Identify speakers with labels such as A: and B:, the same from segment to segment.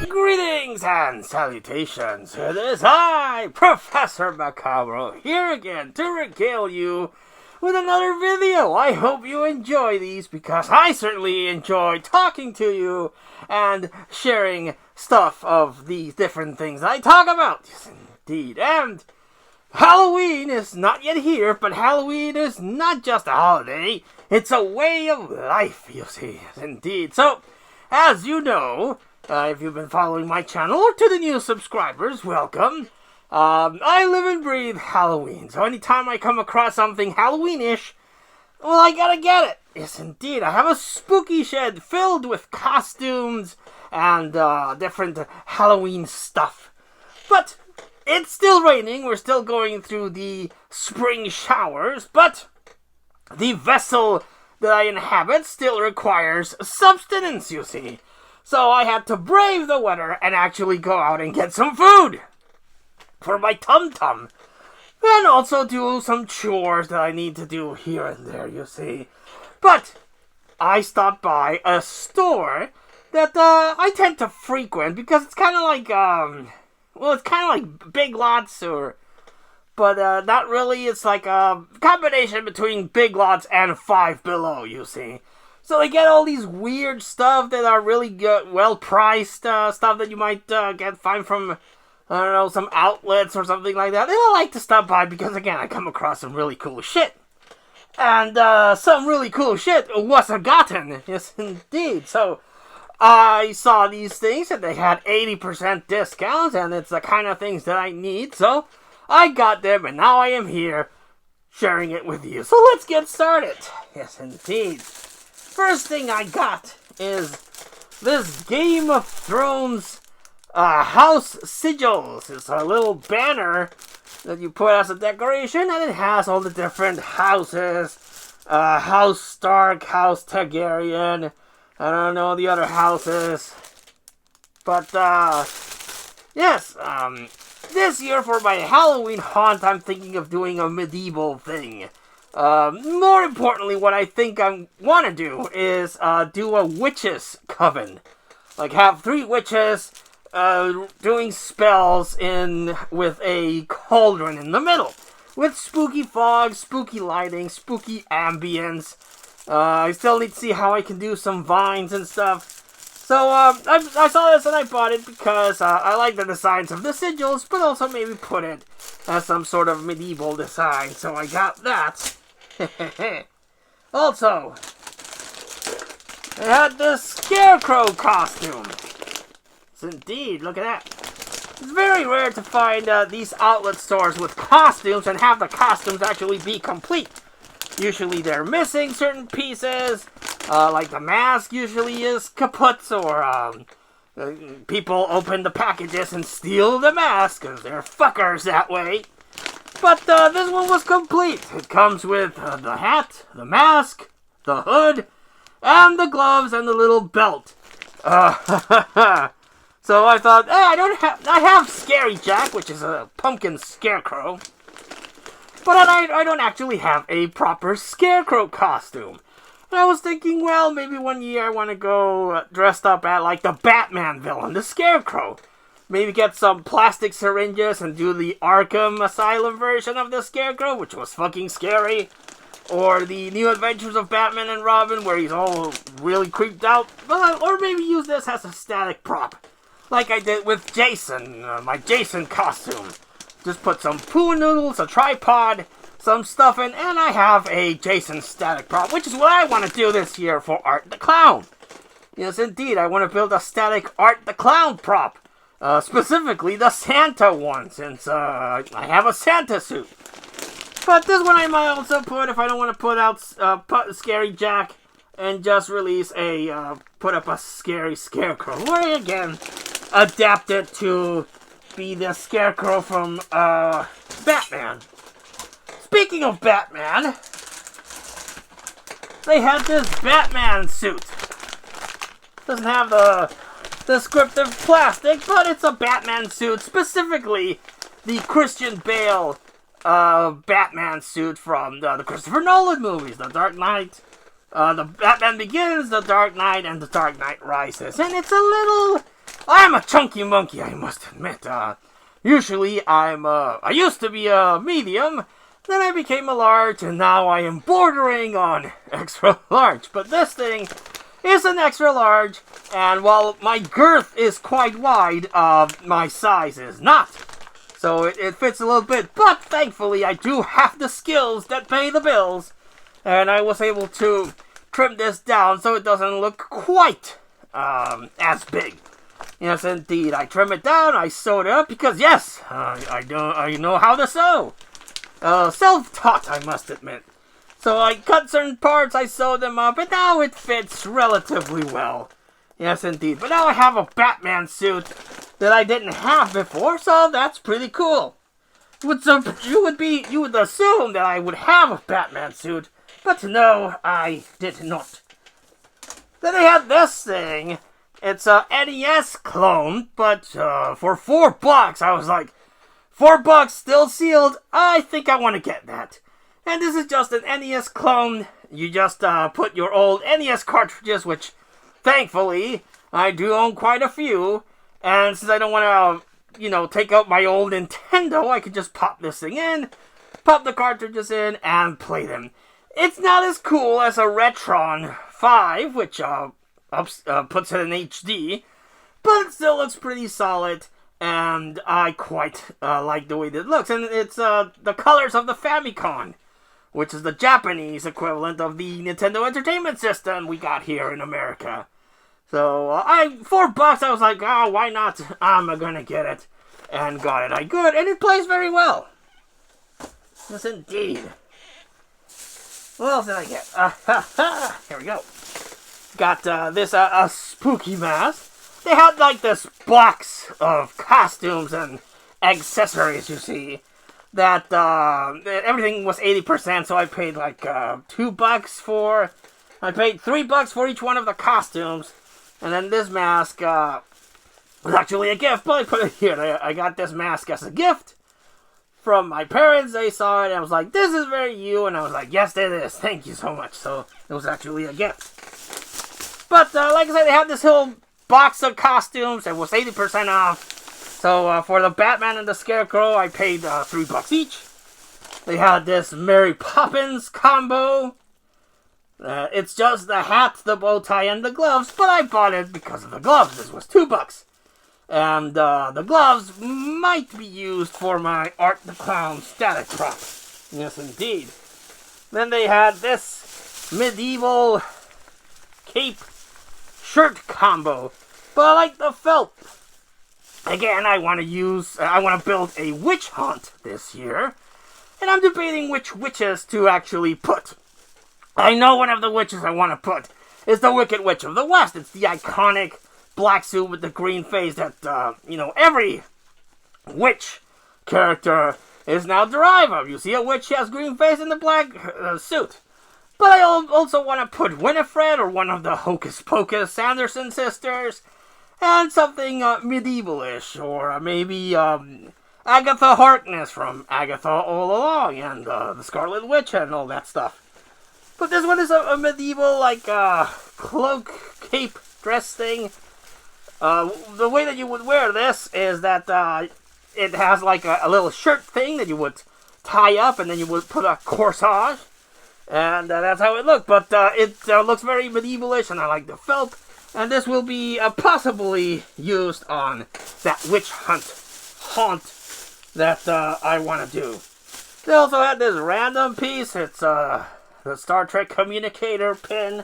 A: Greetings and salutations. It is I, Professor Macabro, here again to regale you with another video. I hope you enjoy these because I certainly enjoy talking to you and sharing stuff of these different things I talk about. Yes, indeed. And Halloween is not yet here, but Halloween is not just a holiday. It's a way of life, you see. Yes, indeed. So, as you know, if you've been following my channel, or to the new subscribers, welcome. I live and breathe Halloween, so anytime I come across something Halloween-ish, well, I gotta get it. Yes, indeed. I have a spooky shed filled with costumes and different Halloween stuff. But it's still raining. We're still going through the spring showers, but the vessel that I inhabit still requires substance, you see. So I had to brave the weather and actually go out and get some food for my tum-tum. And also do some chores that I need to do here and there, you see. But I stopped by a store that I tend to frequent because it's kind of like, it's kind of like Big Lots but not really. It's like a combination between Big Lots and Five Below, you see. So they get all these weird stuff that are really good, well-priced stuff that you might find from, I don't know, some outlets or something like that. And I like to stop by because, again, I come across some really cool shit. And some really cool shit was gotten. Yes, indeed. So I saw these things and they had 80% discounts, and it's the kind of things that I need. So I got them, and now I am here sharing it with you. So let's get started. Yes, indeed. First thing I got is this Game of Thrones house sigils. It's a little banner that you put as a decoration, and it has all the different houses. House Stark, House Targaryen, I don't know the other houses. But, yes, this year for my Halloween haunt, I'm thinking of doing a medieval thing. More importantly, what I think I want to do is do a witches' coven. Like, have 3 witches doing spells with a cauldron in the middle. With spooky fog, spooky lighting, spooky ambience. I still need to see how I can do some vines and stuff. So, I saw this and I bought it because I like the designs of the sigils, but also maybe put it as some sort of medieval design. So I got that. Also, I had the Scarecrow costume. Yes, indeed, look at that. It's very rare to find these outlet stores with costumes and have the costumes actually be complete. Usually they're missing certain pieces, like the mask usually is kaput, or people open the packages and steal the mask, because they're fuckers that way. But this one was complete. It comes with the hat, the mask, the hood, and the gloves and the little belt. So I thought, hey, I have Scary Jack, which is a pumpkin scarecrow. But I don't actually have a proper scarecrow costume. And I was thinking, well, maybe one year I want to go dressed up at like the Batman villain, the Scarecrow. Maybe get some plastic syringes and do the Arkham Asylum version of the Scarecrow, which was fucking scary. Or the New Adventures of Batman and Robin, where he's all really creeped out. Or maybe use this as a static prop, like I did with Jason, my Jason costume. Just put some poo noodles, a tripod, some stuff in, and I have a Jason static prop, which is what I want to do this year for Art the Clown. Yes, indeed, I want to build a static Art the Clown prop. Specifically the Santa one, since I have a Santa suit. But this one I might also put, if I don't want to put out put Scary Jack, and just release put up a Scary Scarecrow. Or again, adapt it to be the Scarecrow from Batman. Speaking of Batman, they had this Batman suit. Doesn't have the descriptive plastic, but it's a Batman suit, specifically the Christian Bale Batman suit from the Christopher Nolan movies, The Dark Knight, The Batman Begins, The Dark Knight, and The Dark Knight Rises. And it's a little... I'm a chunky monkey, I must admit. Usually I used to be a medium, then I became a large, and now I am bordering on extra large. But this thing is an extra large, and while my girth is quite wide, my size is not. So it fits a little bit, but thankfully I do have the skills that pay the bills, and I was able to trim this down so it doesn't look quite as big. Yes, indeed. I trim it down, I sew it up, because yes, I know how to sew. Self-taught, I must admit. So I cut certain parts, I sewed them up, and now it fits relatively well. Yes, indeed. But now I have a Batman suit that I didn't have before, so that's pretty cool. You would assume that I would have a Batman suit, but no, I did not. Then I had this thing. It's a NES clone, but for $4, I was like, $4 still sealed, I think I want to get that. And this is just an NES clone. You just put your old NES cartridges, which thankfully I do own quite a few. And since I don't want to, take out my old Nintendo, I could just pop this thing in, pop the cartridges in, and play them. It's not as cool as a Retron 5, which puts it in HD, but it still looks pretty solid. And I quite like the way that it looks. And it's the colors of the Famicom, which is the Japanese equivalent of the Nintendo Entertainment System we got here in America. So, $4, I was like, oh, why not? I'm gonna get it. And got it. I good, and it plays very well. Yes, indeed. What else did I get? Here we go. Got this a spooky mask. They had like this box of costumes and accessories, you see, that everything was 80%, so I paid like $2 for, I paid $3 for each one of the costumes, and then this mask was actually a gift, but I put it here. I got this mask as a gift from my parents. They saw it, and I was like, this is very you, and I was like, yes, it is, thank you so much. So it was actually a gift. But like I said, they had this whole box of costumes. It was 80% off. So for the Batman and the Scarecrow, I paid $3 each. They had this Mary Poppins combo. It's just the hat, the bow tie, and the gloves, but I bought it because of the gloves. This was $2. And the gloves might be used for my Art the Clown static prop. Yes, indeed. Then they had this medieval cape shirt combo, but I like the felt. Again, I want to build a witch hunt this year, and I'm debating which witches to actually put. I know one of the witches I want to put is the Wicked Witch of the West. It's the iconic black suit with the green face that, every witch character is now derived of. You see a witch, she has green face in the black suit. But I also want to put Winifred or one of the Hocus Pocus Sanderson sisters, and something medieval-ish, or maybe Agatha Harkness from Agatha All Along, and the Scarlet Witch and all that stuff. But this one is a medieval, cloak, cape, dress thing. The way that you would wear this is that it has like a little shirt thing that you would tie up, and then you would put a corsage. And that's how it looked, but it looks very medieval-ish, and I like the felt. And this will be possibly used on that witch haunt that I want to do. They also had this random piece. It's the Star Trek communicator pin,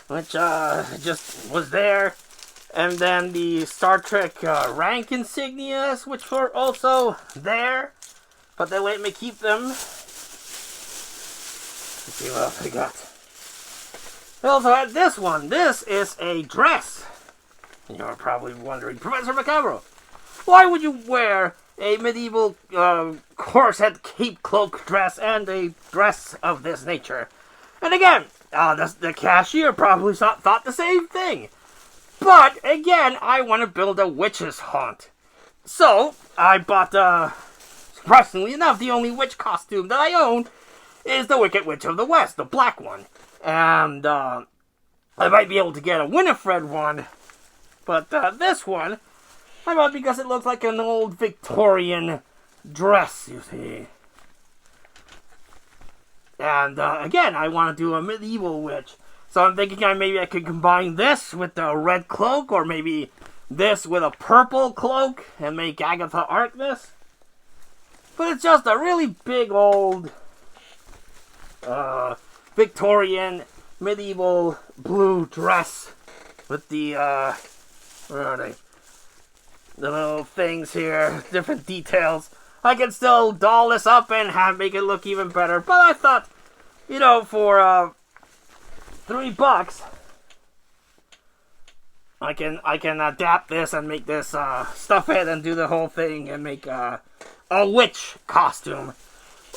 A: which just was there. And then the Star Trek rank insignias, which were also there, but they let me keep them. Let's see what else I got. I also had this one. This is a dress. You're probably wondering, Professor Macabro, why would you wear a medieval corset, cape, cloak dress, and a dress of this nature? And again, the cashier probably thought the same thing. But again, I want to build a witch's haunt. So I bought, surprisingly enough, the only witch costume that I own. is the Wicked Witch of the West, the black one. And I might be able to get a Winifred one, but this one, I might because it looks like an old Victorian dress, you see. And again, I want to do a medieval witch. So I'm thinking maybe I could combine this with the red cloak, or maybe this with a purple cloak, and make Agatha Harkness. But it's just a really big old Victorian medieval blue dress with the, where are they? The little things here, different details. I can still doll this up and make it look even better. But I thought, you know, for $3, I can adapt this and make this stuff it and do the whole thing and make a witch costume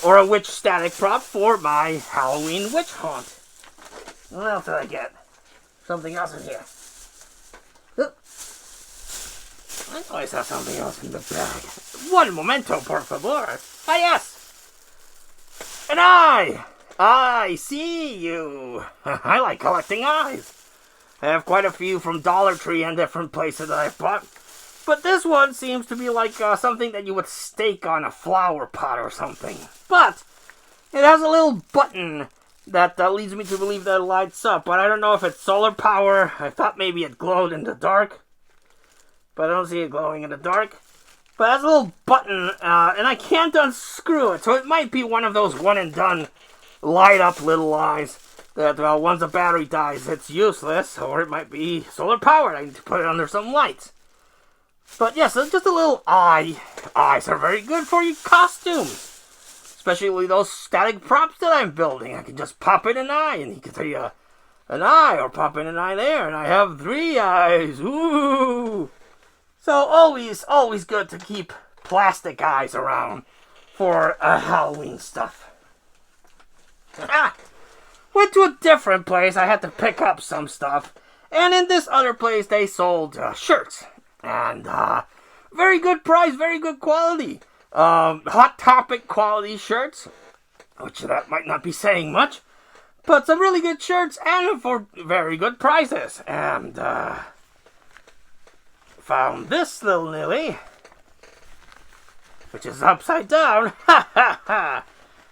A: or a witch static prop for my Halloween witch haunt. What else did I get? Something else in here. I know I saw something else in the bag. One momento, por favor. Ah, yes! An eye! I see you! I like collecting eyes. I have quite a few from Dollar Tree and different places that I've bought. But this one seems to be like something that you would stake on a flower pot or something. But it has a little button that leads me to believe that it lights up. But I don't know if it's solar power. I thought maybe it glowed in the dark. But I don't see it glowing in the dark. But it has a little button, and I can't unscrew it. So it might be one of those one-and-done light-up little eyes that once the battery dies, it's useless. Or it might be solar-powered. I need to put it under some lights. But yes, it's just a little eye. Eyes are very good for your costumes. Especially those static props that I'm building. I can just pop in an eye, and you can say an eye, or pop in an eye there, and I have 3 eyes. Ooh! So always good to keep plastic eyes around for Halloween stuff. Went to a different place. I had to pick up some stuff. And in this other place, they sold shirts. And very good price, very good quality. Hot Topic quality shirts. Which that might not be saying much. But some really good shirts and for very good prices. And found this little Lily, which is upside down. Ha ha ha!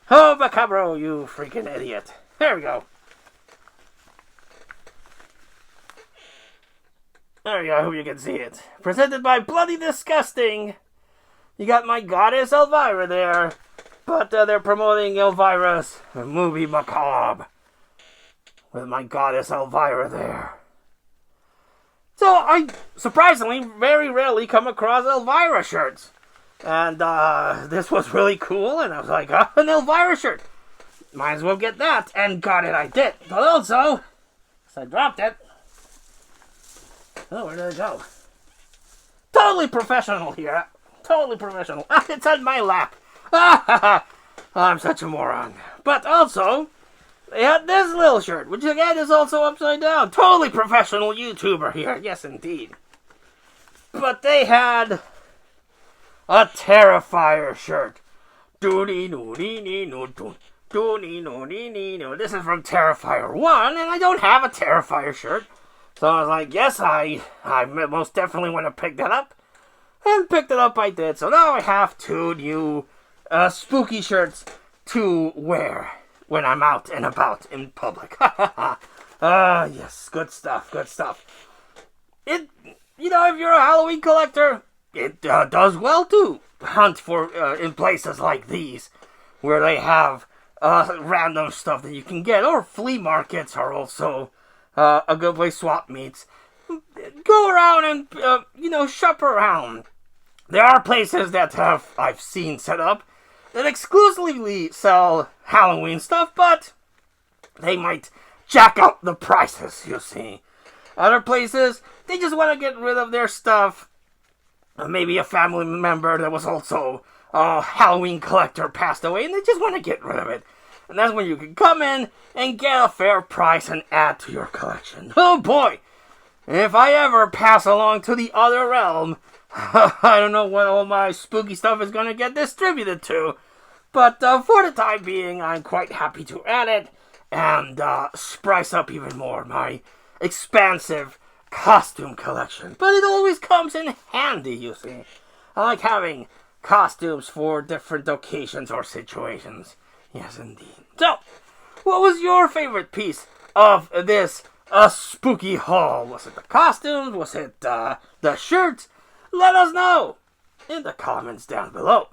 A: Oh, Macabro, you freaking idiot. There we go. There we go, I hope you can see it. Presented by Bloody Disgusting. You got my goddess Elvira there. But they're promoting Elvira's movie Macabre. With my goddess Elvira there. So I, surprisingly, very rarely come across Elvira shirts. And this was really cool, and I was like, an Elvira shirt. Might as well get that, and got it, I did. But also, I dropped it. Oh, where did it go? Totally professional here. Totally professional. It's on my lap. I'm such a moron. But also, they had this little shirt, which again is also upside down. Totally professional YouTuber here. Yes, indeed. But they had a Terrifier shirt. This is from Terrifier 1, and I don't have a Terrifier shirt. So I was like, yes, I most definitely want to pick that up. And picked it up I did. So now I have 2 new spooky shirts to wear when I'm out and about in public. Yes, good stuff, good stuff. It, you know, if you're a Halloween collector, it does well to hunt for in places like these, where they have random stuff that you can get, or flea markets are also a good place, swap meets. Go around and, you know, shop around. There are places that I've seen set up that exclusively sell Halloween stuff, but they might jack up the prices, you see. Other places, they just want to get rid of their stuff. Maybe a family member that was also a Halloween collector passed away, and they just want to get rid of it. And that's when you can come in and get a fair price and add to your collection. Oh boy! If I ever pass along to the other realm, I don't know what all my spooky stuff is going to get distributed to. But for the time being, I'm quite happy to add it and spice up even more my expansive costume collection. But it always comes in handy, you see. I like having costumes for different occasions or situations. Yes, indeed. So, what was your favorite piece of this spooky haul? Was it the costumes? Was it the shirts? Let us know in the comments down below.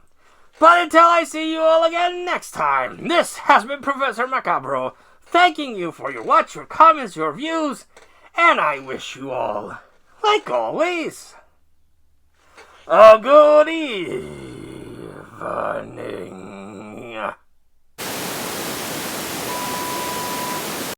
A: But until I see you all again next time, this has been Professor Macabro, thanking you for your watch, your comments, your views, and I wish you all, like always, a good evening.